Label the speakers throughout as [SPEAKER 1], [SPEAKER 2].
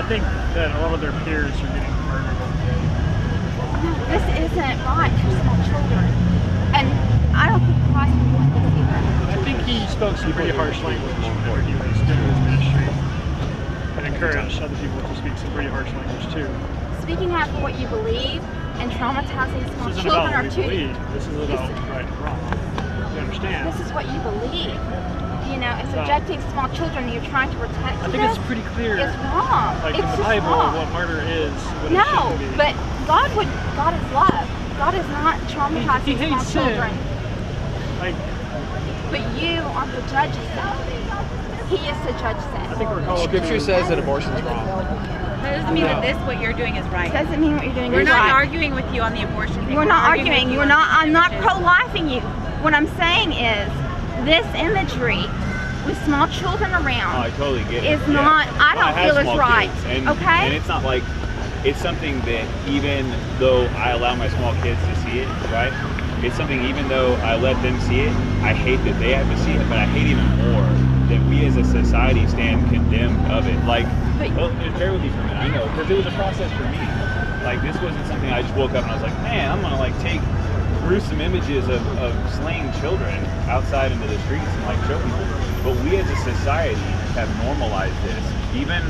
[SPEAKER 1] think that a lot of their peers are getting murdered every day.
[SPEAKER 2] This isn't right for small children. And I don't think Christ would want this either.
[SPEAKER 1] I think he spoke some pretty harsh language whenever he was doing his ministry and encouraged other people to speak some pretty harsh language too.
[SPEAKER 2] Speaking out for what you believe and traumatizing small
[SPEAKER 1] This isn't
[SPEAKER 2] children
[SPEAKER 1] about
[SPEAKER 2] are
[SPEAKER 1] what
[SPEAKER 2] two.
[SPEAKER 1] we believe. This is about right and wrong. You understand?
[SPEAKER 2] This is what you believe. You know, and subjecting small children you're trying to protect.
[SPEAKER 1] I think it's pretty clear.
[SPEAKER 2] It's wrong.
[SPEAKER 1] Like
[SPEAKER 2] it's
[SPEAKER 1] in the
[SPEAKER 2] just
[SPEAKER 1] Bible,
[SPEAKER 2] wrong.
[SPEAKER 1] what murder is. What it
[SPEAKER 2] No,
[SPEAKER 1] shouldn't be.
[SPEAKER 2] but God is love. God is not traumatizing
[SPEAKER 1] He
[SPEAKER 2] small
[SPEAKER 1] hates sin.
[SPEAKER 2] children.
[SPEAKER 1] Like,
[SPEAKER 2] But you are the judge of sin. He is the judge of sin.
[SPEAKER 1] I think we're called.
[SPEAKER 3] Scripture says that abortion is wrong.
[SPEAKER 4] That doesn't mean that what you're doing is right.
[SPEAKER 2] Doesn't mean what you're doing
[SPEAKER 4] We're
[SPEAKER 2] is
[SPEAKER 4] not
[SPEAKER 2] right.
[SPEAKER 4] arguing with you on the abortion thing.
[SPEAKER 2] We're not
[SPEAKER 4] with
[SPEAKER 2] arguing.
[SPEAKER 4] you
[SPEAKER 2] You're
[SPEAKER 4] on
[SPEAKER 2] not.
[SPEAKER 4] the
[SPEAKER 2] I'm not
[SPEAKER 4] images.
[SPEAKER 2] pro-lifing you. What I'm saying is, this imagery with small children around
[SPEAKER 5] I totally get it.
[SPEAKER 2] is not. I don't
[SPEAKER 5] have
[SPEAKER 2] feel it's
[SPEAKER 5] small
[SPEAKER 2] right.
[SPEAKER 5] kids, and,
[SPEAKER 2] Okay.
[SPEAKER 5] And it's not like it's something that even though I allow my small kids to see it, right? It's something even though I let them see it, I hate that they have to see it, but I hate even more that we as a society stand condemned of it. Like, well, just bear with me for a minute. I know, because it was a process for me. Like, this wasn't something I just woke up and I was like, man, I'm gonna like take gruesome images of slaying children outside into the streets and like show people. But we as a society have normalized this. Even,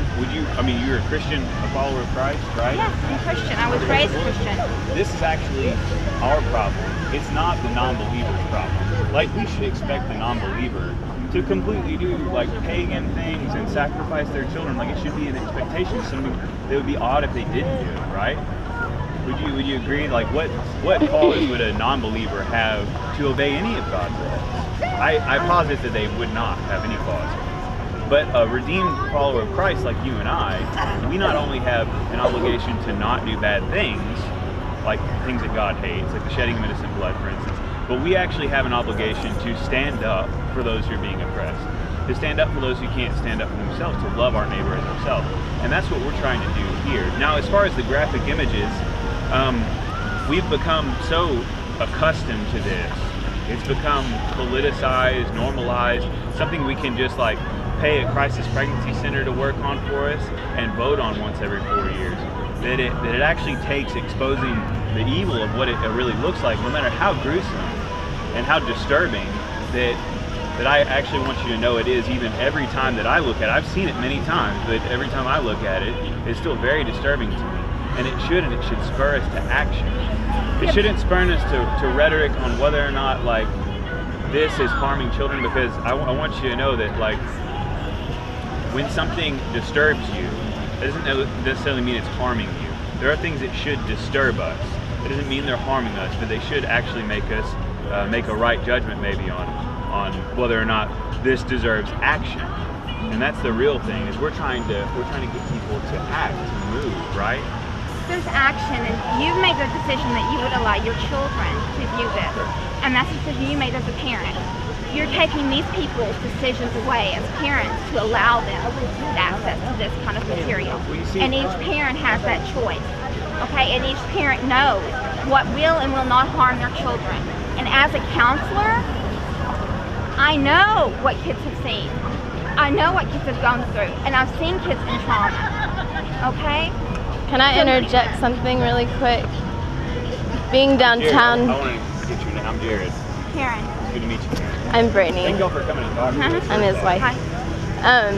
[SPEAKER 5] you're a Christian, a follower of Christ, right?
[SPEAKER 2] Yes, I'm a Christian. I was raised a Christian.
[SPEAKER 5] This is actually our problem. It's not the non-believer's problem. Like, we should expect the non-believer to completely do like pagan things and sacrifice their children. Like, it should be an expectation. Something that would be odd if they didn't do, right? Would you agree? Like, what cause would a non-believer have to obey any of God's laws? I posit that they would not have any cause. But a redeemed follower of Christ like you and I, we not only have an obligation to not do bad things, like things that God hates, like the shedding of innocent blood, for instance, but we actually have an obligation to stand up for those who are being oppressed, to stand up for those who can't stand up for themselves, to love our neighbor as ourselves. And that's what we're trying to do here. Now, as far as the graphic images, we've become so accustomed to this. It's become politicized, normalized, something we can just like pay a crisis pregnancy center to work on for us and vote on once every 4 years. That it actually takes exposing the evil of what it really looks like, no matter how gruesome and how disturbing, that I actually want you to know it is. Even every time that I look at it, I've seen it many times, but every time I look at it, it's still very disturbing to me. And it should spur us to action. It shouldn't spur us to rhetoric on whether or not like this is harming children, because I want you to know that like when something disturbs you, it doesn't necessarily mean it's harming you. There are things that should disturb us. It doesn't mean they're harming us, but they should actually make us make a right judgment maybe on whether or not this deserves action. And that's the real thing, is we're trying to get people to act, to move, right?
[SPEAKER 2] There's action, and you've made the decision that you would allow your children to view this, and that's a decision you made as a parent. You're taking these people's decisions away as parents to allow them access to this kind of material. And each parent has that choice, okay? And each parent knows what will and will not harm their children. And as a counselor, I know what kids have seen. I know what kids have gone through, and I've seen kids in trauma, okay?
[SPEAKER 6] Can I interject something really quick? Being downtown.
[SPEAKER 5] Jared, I want to get your name. I'm Jared.
[SPEAKER 2] Karen.
[SPEAKER 5] It's good to meet you, Karen.
[SPEAKER 6] I'm Brittany.
[SPEAKER 5] Thank y'all for coming and talking to us.
[SPEAKER 6] I'm his wife.
[SPEAKER 2] Hi.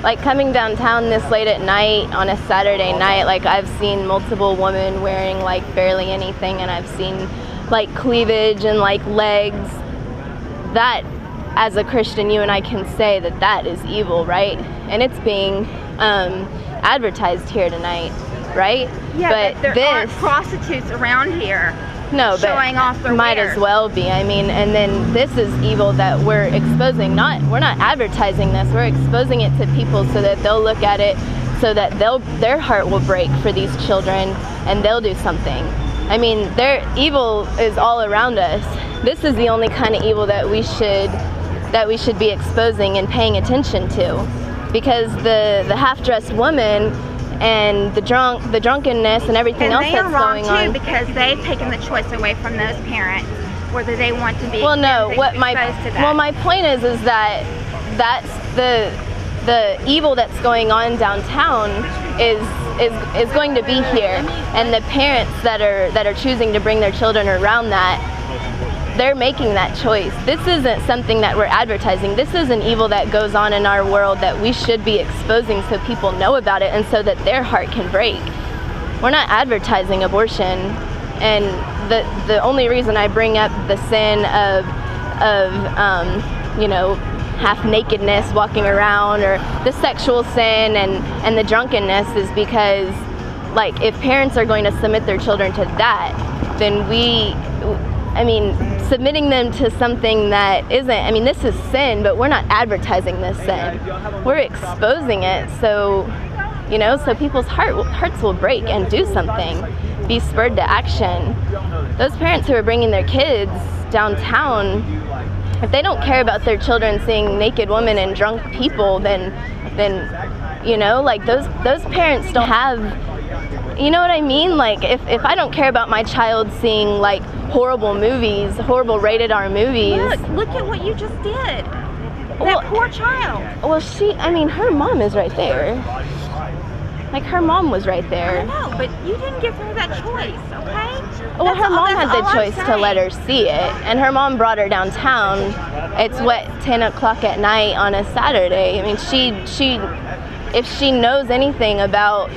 [SPEAKER 6] Like coming downtown this late at night on a Saturday night, like I've seen multiple women wearing like barely anything, and I've seen like cleavage and like legs. That, as a Christian, you and I can say that that is evil, right? And it's being advertised here tonight, right?
[SPEAKER 2] Yeah, but there aren't prostitutes around here.
[SPEAKER 6] No,
[SPEAKER 2] showing off their
[SPEAKER 6] might
[SPEAKER 2] wares.
[SPEAKER 6] as well be. I mean, and then this is evil that we're exposing. We're not advertising this. We're exposing it to people so that they'll look at it, so that their heart will break for these children, and they'll do something. I mean, their evil is all around us. This is the only kind of evil that we should be exposing and paying attention to, because the half-dressed woman and the drunkenness and everything else that's going on.
[SPEAKER 2] Because they've taken the choice away from those parents, whether they want to be.
[SPEAKER 6] Well, no.
[SPEAKER 2] my
[SPEAKER 6] My point is that the evil that's going on downtown is going to be here, and the parents that are choosing to bring their children around that, they're making that choice. This isn't something that we're advertising. This is an evil that goes on in our world that we should be exposing so people know about it and so that their heart can break. We're not advertising abortion, and the only reason I bring up the sin of you know, half nakedness walking around, or the sexual sin and the drunkenness, is because, like, if parents are going to submit their children to that, then submitting them to something that isn't, this is sin, but we're not advertising this sin. We're exposing it so, you know, so people's hearts will break and do something, be spurred to action. Those parents who are bringing their kids downtown, if they don't care about their children seeing naked women and drunk people, then you know, like, those parents don't have, you know what I mean? Like, if I don't care about my child seeing, like, horrible movies, horrible rated R movies.
[SPEAKER 2] Look at what you just did. That poor child.
[SPEAKER 6] Well, her mom is right there. Like, her mom was right there.
[SPEAKER 2] I know, but you didn't give her that choice, okay?
[SPEAKER 6] Well, her mom had the choice to let her see it, and her mom brought her downtown. It's 10 o'clock at night on a Saturday. If she knows anything about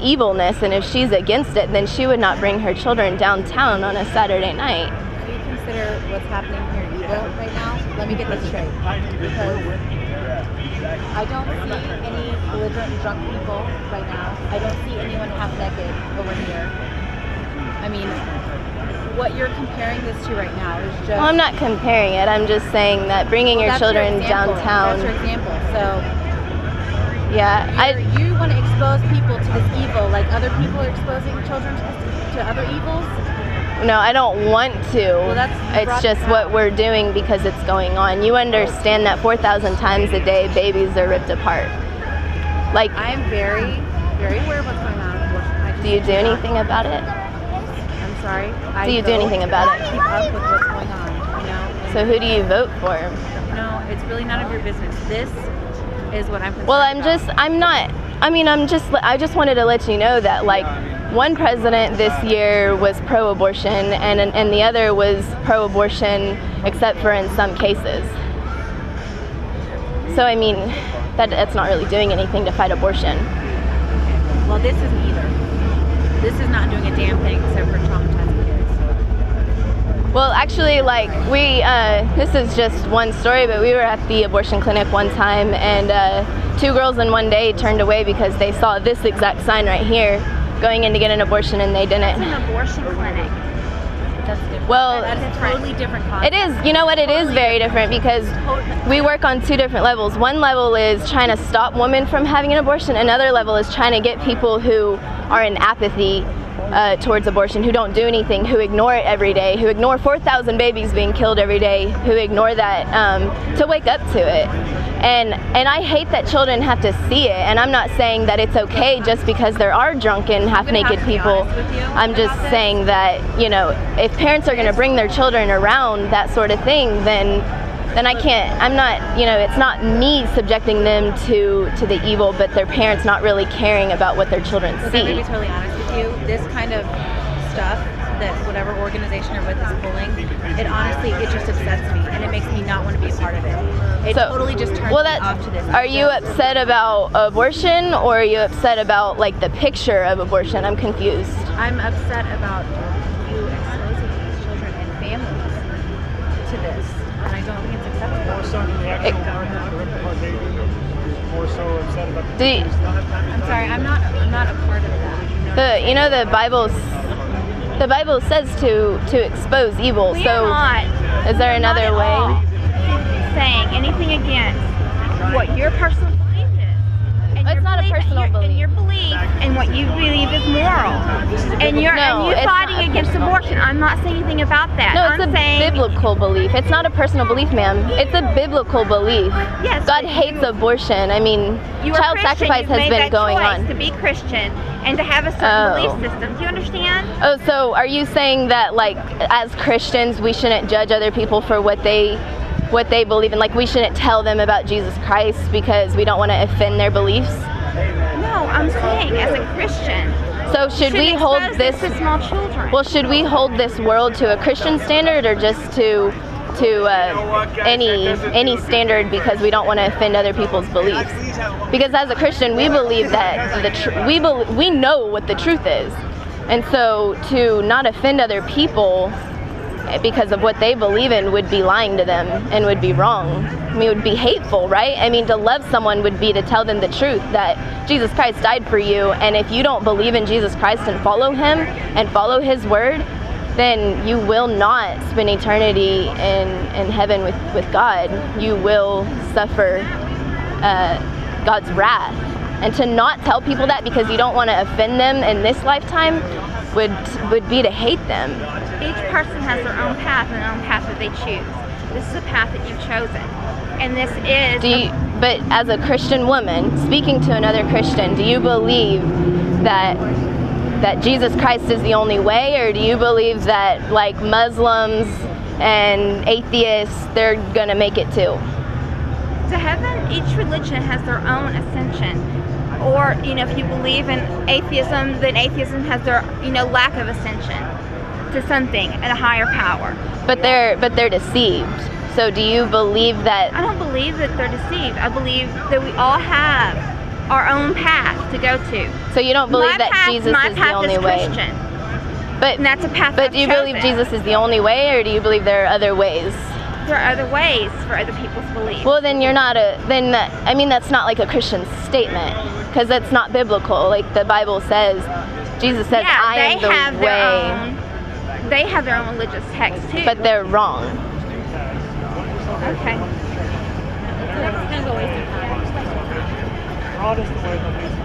[SPEAKER 6] evilness, and if she's against it, then she would not bring her children downtown on a Saturday night.
[SPEAKER 4] Do you consider what's happening here evil right now? Let me get this straight. Because I don't see any belligerent drunk people right now. I don't see anyone half naked over here. What you're comparing this to right now is just...
[SPEAKER 6] Well, I'm not comparing it. I'm just saying that bringing your children downtown...
[SPEAKER 4] That's your example. So...
[SPEAKER 6] Yeah,
[SPEAKER 4] you want to expose people to this evil, like other people are exposing children to other evils?
[SPEAKER 6] No, I don't want to.
[SPEAKER 4] Well,
[SPEAKER 6] it's just what we're doing because it's going on. You understand that 4,000 times a day, babies are ripped apart. Like,
[SPEAKER 4] I'm very, very aware of what's going on.
[SPEAKER 6] Do you do anything about it?
[SPEAKER 4] I'm sorry.
[SPEAKER 6] Do you do anything about it?
[SPEAKER 4] Keep up with what's going on, you know?
[SPEAKER 6] So who do you vote for?
[SPEAKER 4] No, it's really none of your business. This is what I'm concerned
[SPEAKER 6] Well, I just wanted to let you know that, like, one president this year was pro-abortion and the other was pro-abortion except for in some cases. So, that's not really doing anything to fight abortion.
[SPEAKER 4] Well, this isn't either. This is not doing a damn thing except for traumatizing kids.
[SPEAKER 6] Well, actually, like, this is just one story, but we were at the abortion clinic one time, and 2 girls in one day turned away because they saw this exact sign right here, going in to get an abortion, and they didn't.
[SPEAKER 2] It's an abortion clinic.
[SPEAKER 4] That's different.
[SPEAKER 6] Well,
[SPEAKER 4] that's a totally different concept.
[SPEAKER 6] It is, you know what, it is very different because we work on 2 different levels. One level is trying to stop women from having an abortion. Another level is trying to get people who are in apathy towards abortion, who don't do anything, who ignore it every day, who ignore 4,000 babies being killed every day, who ignore that, to wake up to it. And I hate that children have to see it, and I'm not saying that it's okay just because there are drunken, half-naked people. I'm just saying that, you know, if parents are going to bring their children around that sort of thing, then I can't, I'm not, you know, it's not me subjecting them to the evil, but their parents not really caring about what their children see.
[SPEAKER 4] I'm going to be totally honest with you, this kind of stuff that whatever organization you're with is pulling, it just upsets me, and it makes me not want to be a part of it. It totally just turns me off to this.
[SPEAKER 6] Are you upset about abortion, or are you upset about, like, the picture of abortion? I'm confused.
[SPEAKER 4] I'm upset about you exposing these children and families to this, and I don't think it's acceptable.
[SPEAKER 1] More so than the actual partner to rip apart babies. More so upset about the babies.
[SPEAKER 4] I'm sorry, I'm not a part of that.
[SPEAKER 6] You know, the Bible says to expose evil.
[SPEAKER 2] We
[SPEAKER 6] so
[SPEAKER 2] are not.
[SPEAKER 6] Is there another way?
[SPEAKER 2] Saying anything against what your personal belief is. And
[SPEAKER 6] It's not a personal belief.
[SPEAKER 2] And your belief and what you believe is moral. And you're fighting against abortion. I'm not saying anything about that.
[SPEAKER 6] No, it's a biblical belief. It's not a personal belief, ma'am. It's a biblical belief.
[SPEAKER 2] Yes.
[SPEAKER 6] God hates abortion. Child sacrifice has been going on.
[SPEAKER 2] To be Christian and to have a certain belief system. Do you understand?
[SPEAKER 6] Oh, so are you saying that, like, as Christians, we shouldn't judge other people for what they what they believe in. Like, we shouldn't tell them about Jesus Christ because we don't want to offend their beliefs.
[SPEAKER 2] No, I'm saying as a Christian.
[SPEAKER 6] So should we hold this
[SPEAKER 2] to small children?
[SPEAKER 6] Well, should we hold this world to a Christian standard, or just to any standard because we don't want to offend other people's beliefs? Because as a Christian, we believe that we know what the truth is, and so to not offend other people because of what they believe in would be lying to them and would be wrong. I mean, it would be hateful, right? I mean, to love someone would be to tell them the truth, that Jesus Christ died for you, and if you don't believe in Jesus Christ and follow him and follow his word, then you will not spend eternity in heaven with God. You will suffer God's wrath. And to not tell people that because you don't want to offend them in this lifetime would be to hate them.
[SPEAKER 2] Each person has their own path and their own path that they choose. This is the path that you've chosen. And this is...
[SPEAKER 6] But as a Christian woman, speaking to another Christian, do you believe that Jesus Christ is the only way, or do you believe that, like, Muslims and atheists, they're gonna make it too?
[SPEAKER 2] To heaven, each religion has their own ascension. Or, if you believe in atheism, then atheism has their, lack of ascension to something at a higher power.
[SPEAKER 6] But they're deceived. So do you believe that?
[SPEAKER 2] I don't believe that they're deceived. I believe that we all have our own path to go to.
[SPEAKER 6] So you don't believe that Jesus is the only way?
[SPEAKER 2] Christian.
[SPEAKER 6] But
[SPEAKER 2] and that's a path.
[SPEAKER 6] But do you believe Jesus is the only way, or do you believe there are other ways?
[SPEAKER 2] There are other ways for other people's beliefs.
[SPEAKER 6] Well, then you're not that's not like a Christian statement, because that's not biblical. Like the Bible says, Jesus says, I am the way.
[SPEAKER 2] They have their own religious text too.
[SPEAKER 6] But they're wrong.
[SPEAKER 2] Okay.
[SPEAKER 1] Broad is the way that leads